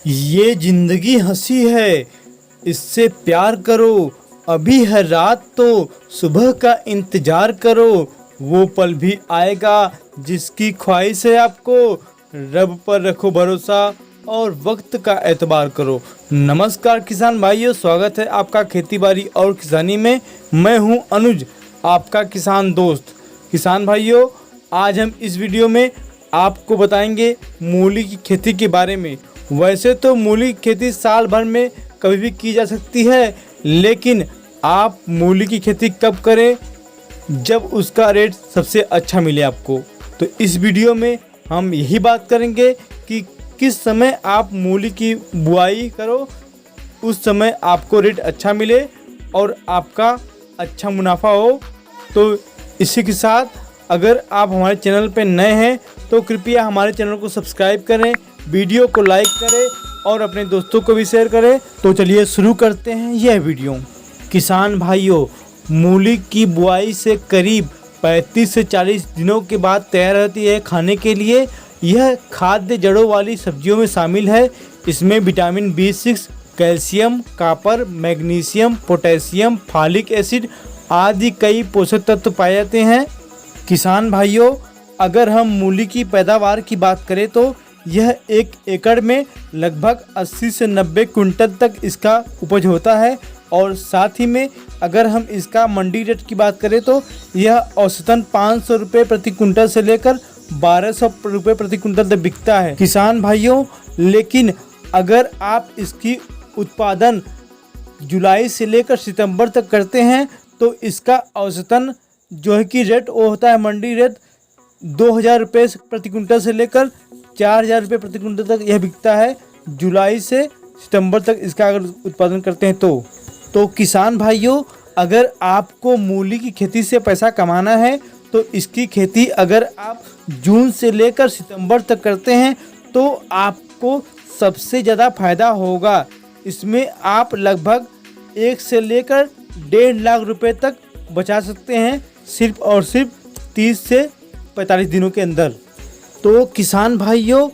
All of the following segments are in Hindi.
ये जिंदगी हंसी है, इससे प्यार करो। अभी है रात तो सुबह का इंतजार करो। वो पल भी आएगा जिसकी ख्वाहिश है आपको। रब पर रखो भरोसा और वक्त का एतबार करो। नमस्कार किसान भाइयों, स्वागत है आपका खेती बाड़ी और किसानी में। मैं हूं अनुज, आपका किसान दोस्त। किसान भाइयों, आज हम इस वीडियो में आपको बताएंगे मूली की खेती के बारे में। वैसे तो मूली की खेती साल भर में कभी भी की जा सकती है, लेकिन आप मूली की खेती कब करें जब उसका रेट सबसे अच्छा मिले आपको। तो इस वीडियो में हम यही बात करेंगे कि किस समय आप मूली की बुआई करो, उस समय आपको रेट अच्छा मिले और आपका अच्छा मुनाफा हो। तो इसी के साथ अगर आप हमारे चैनल पर नए हैं तो कृपया हमारे चैनल को सब्सक्राइब करें, वीडियो को लाइक करें और अपने दोस्तों को भी शेयर करें। तो चलिए शुरू करते हैं यह वीडियो। किसान भाइयों, मूली की बुआई से करीब 35 से 40 दिनों के बाद तैयार रहती है खाने के लिए। यह खाद्य जड़ों वाली सब्जियों में शामिल है। इसमें vitamin B6, calcium, copper, magnesium, potassium, folic acid आदि कई पोषक तत्व पाए जाते हैं। किसान भाइयों, अगर हम मूली की पैदावार की बात करें तो यह 1 एकड़ में लगभग 80 से 90 कुंटल तक इसका उपज होता है। और साथ ही में अगर हम इसका मंडी रेट की बात करें तो यह औसतन 500 रुपये प्रति कुंटल से लेकर 1200 रुपये प्रति कुंटल तक बिकता है। किसान भाइयों, लेकिन अगर आप इसकी उत्पादन जुलाई से लेकर सितंबर तक करते हैं तो इसका औसतन जो है कि रेट वो होता है मंडी रेट 2000 रुपये प्रति कुंटल से लेकर 4000 रुपये प्रति कुंटल तक यह बिकता है। जुलाई से सितंबर तक इसका अगर उत्पादन करते हैं तो किसान भाइयों, अगर आपको मूली की खेती से पैसा कमाना है तो इसकी खेती अगर आप जून से लेकर सितंबर तक करते हैं तो आपको सबसे ज़्यादा फ़ायदा होगा। इसमें आप लगभग 1 से लेकर 1.5 लाख रुपए तक बचा सकते हैं, सिर्फ और सिर्फ 30 से 45 दिनों के अंदर। तो किसान भाइयों,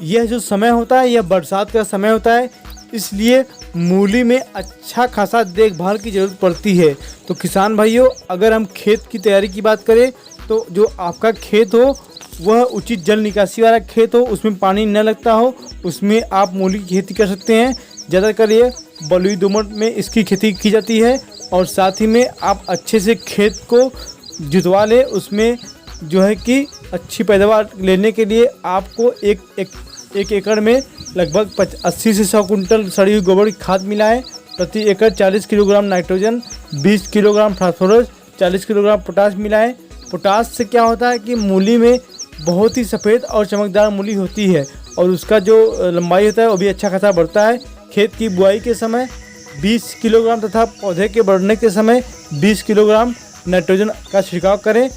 यह जो समय होता है यह बरसात का समय होता है, इसलिए मूली में अच्छा खासा देखभाल की ज़रूरत पड़ती है। तो किसान भाइयों, अगर हम खेत की तैयारी की बात करें तो जो आपका खेत हो वह उचित जल निकासी वाला खेत हो, उसमें पानी न लगता हो, उसमें आप मूली की खेती कर सकते हैं। ज़्यादातर ये बलुई दोमट में इसकी खेती की जाती है। और साथ ही में आप अच्छे से खेत को जुतवा लें। उसमें जो है कि अच्छी पैदावार लेने के लिए आपको एक एकड़ में लगभग 80 से 100 कुंटल सड़ी हुई गोबर की खाद मिलाएं। प्रति एकड़ 40 kilogram nitrogen, 20 kilogram phosphorus, 40 kilogram potash मिलाएं। पोटाश से क्या होता है कि मूली में बहुत ही सफ़ेद और चमकदार मूली होती है और उसका जो लंबाई होता है वो भी अच्छा खासा बढ़ता है। खेत की बुआई के समय 20 किलोग्राम तथा पौधे के बढ़ने के समय 20 किलोग्राम नाइट्रोजन का छिड़काव करें।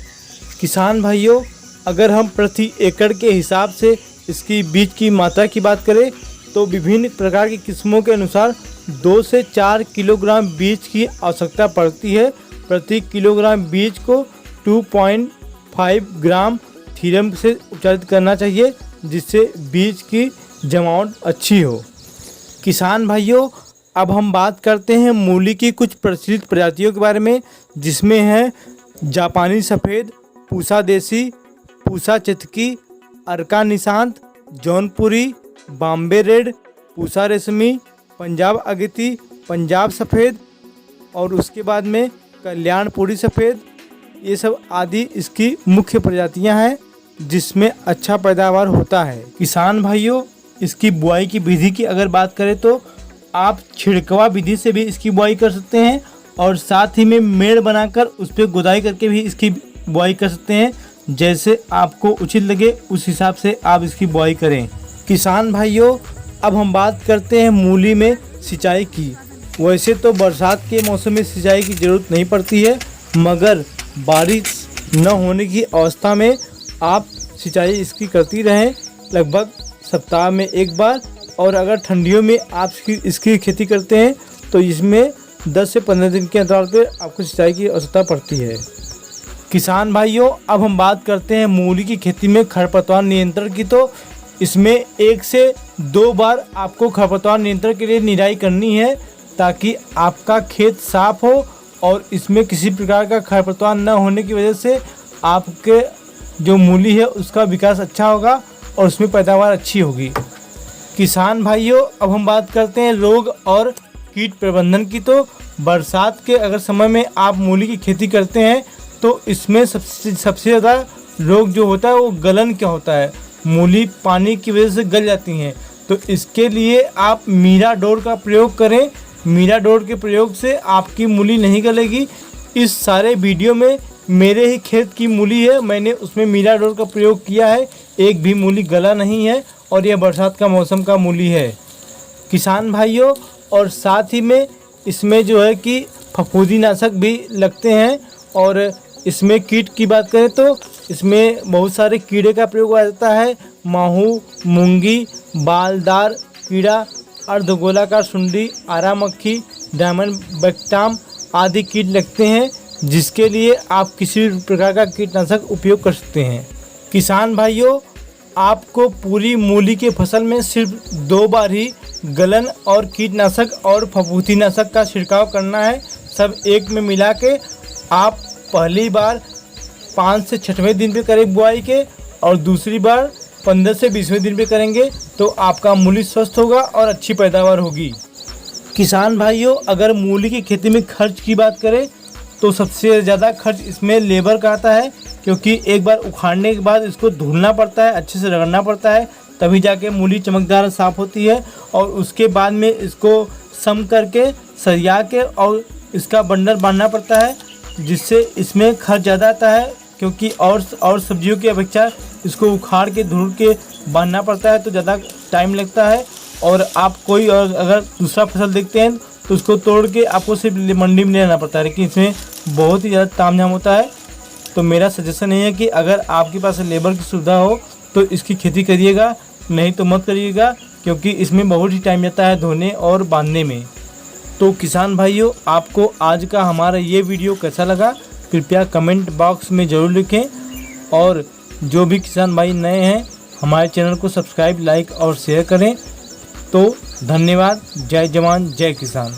किसान भाइयों, अगर हम प्रति एकड़ के हिसाब से इसकी बीज की मात्रा की बात करें तो विभिन्न प्रकार की किस्मों के अनुसार 2 से 4 किलोग्राम बीज की आवश्यकता पड़ती है। प्रति किलोग्राम बीज को 2.5 ग्राम थीरम से उपचारित करना चाहिए, जिससे बीज की जमावट अच्छी हो। किसान भाइयों, अब हम बात करते हैं मूली की कुछ प्रचलित प्रजातियों के बारे में, जिसमें है जापानी सफ़ेद, पूसा देसी, पूसा चितकी, अर्का निशांत, जौनपुरी, बॉम्बे रेड, पूसा रेशमी, पंजाब अगेती, पंजाब सफ़ेद और उसके बाद में कल्याणपुरी सफ़ेद। ये सब आदि इसकी मुख्य प्रजातियां हैं जिसमें अच्छा पैदावार होता है। किसान भाइयों, इसकी बुआई की विधि की अगर बात करें तो आप छिड़कवा विधि से भी इसकी बुआई कर सकते हैं और साथ ही में मेड़ बनाकर उस पर गुदाई करके भी इसकी बुआई कर सकते हैं। जैसे आपको उचित लगे उस हिसाब से आप इसकी बुआई करें। किसान भाइयों, अब हम बात करते हैं मूली में सिंचाई की। वैसे तो बरसात के मौसम में सिंचाई की ज़रूरत नहीं पड़ती है, मगर बारिश न होने की अवस्था में आप सिंचाई इसकी करती रहें, लगभग सप्ताह में 1 बार। और अगर ठंडियों में आप इसकी खेती करते हैं तो इसमें 10 से 15 दिन के अंतराल पर आपको सिंचाई की आवश्यकता पड़ती है। किसान भाइयों, अब हम बात करते हैं मूली की खेती में खरपतवार नियंत्रण की। तो इसमें 1 से 2 बार आपको खरपतवार नियंत्रण के लिए निराई करनी है ताकि आपका खेत साफ हो और इसमें किसी प्रकार का खरपतवार न होने की वजह से आपके जो मूली है उसका विकास अच्छा होगा और उसमें पैदावार अच्छी होगी। किसान भाइयों, अब हम बात करते हैं रोग और कीट प्रबंधन की। तो बरसात के अगर समय में आप मूली की खेती करते हैं तो इसमें सबसे ज़्यादा रोग जो होता है वो गलन क्या होता है, मूली पानी की वजह से गल जाती हैं। तो इसके लिए आप मीराडोर का प्रयोग करें। मीराडोर के प्रयोग से आपकी मूली नहीं गलेगी। इस सारे वीडियो में मेरे ही खेत की मूली है, मैंने उसमें मीराडोर का प्रयोग किया है, एक भी मूली गला नहीं है और यह बरसात का मौसम का मूली है किसान भाइयों। और साथ ही में इसमें जो है कि फफूंदीनाशक भी लगते हैं। और इसमें कीट की बात करें तो इसमें बहुत सारे कीड़े का प्रयोग किया जाता है। माहू, मूंगी, बालदार कीड़ा, अर्धगोलाकार सुंडी, आरा मक्खी, डायमंड बैक्टाम आदि कीट लगते हैं, जिसके लिए आप किसी भी प्रकार का कीटनाशक उपयोग कर सकते हैं। किसान भाइयों, आपको पूरी मूली के फसल में सिर्फ 2 बार ही गलन और कीटनाशक और फफूंदीनाशक का छिड़काव करना है। सब एक में मिला के आप पहली बार 5 से 6वें दिन पे करें बुआई के और दूसरी बार 15 से 20वें दिन पे करेंगे तो आपका मूली स्वस्थ होगा और अच्छी पैदावार होगी। किसान भाइयों, अगर मूली की खेती में खर्च की बात करें तो सबसे ज़्यादा खर्च इसमें लेबर का आता है, क्योंकि एक बार उखाड़ने के बाद इसको धुलना पड़ता है, अच्छे से रगड़ना पड़ता है, तभी जाके मूली चमकदार साफ़ होती है। और उसके बाद में इसको सम करके सरिया के और इसका बंडल बांधना पड़ता है, जिससे इसमें खर्च ज़्यादा आता है, क्योंकि और सब्जियों की अपेक्षा इसको उखाड़ के धुल के बांधना पड़ता है तो ज़्यादा टाइम लगता है। और आप कोई अगर दूसरा फसल देखते हैं तो उसको तोड़ के आपको सिर्फ मंडी में ले जाना पड़ता है, लेकिन इसमें बहुत ही ज़्यादा तामझाम होता है। तो मेरा सजेशन ये है कि अगर आपके पास लेबर की सुविधा हो तो इसकी खेती करिएगा, नहीं तो मत करिएगा, क्योंकि इसमें बहुत ही टाइम जाता है धोने और बांधने में। तो किसान भाइयों, आपको आज का हमारा ये वीडियो कैसा लगा कृपया कमेंट बॉक्स में ज़रूर लिखें। और जो भी किसान भाई नए हैं हमारे चैनल को सब्सक्राइब, लाइक और शेयर करें। तो धन्यवाद। जय जवान जय किसान।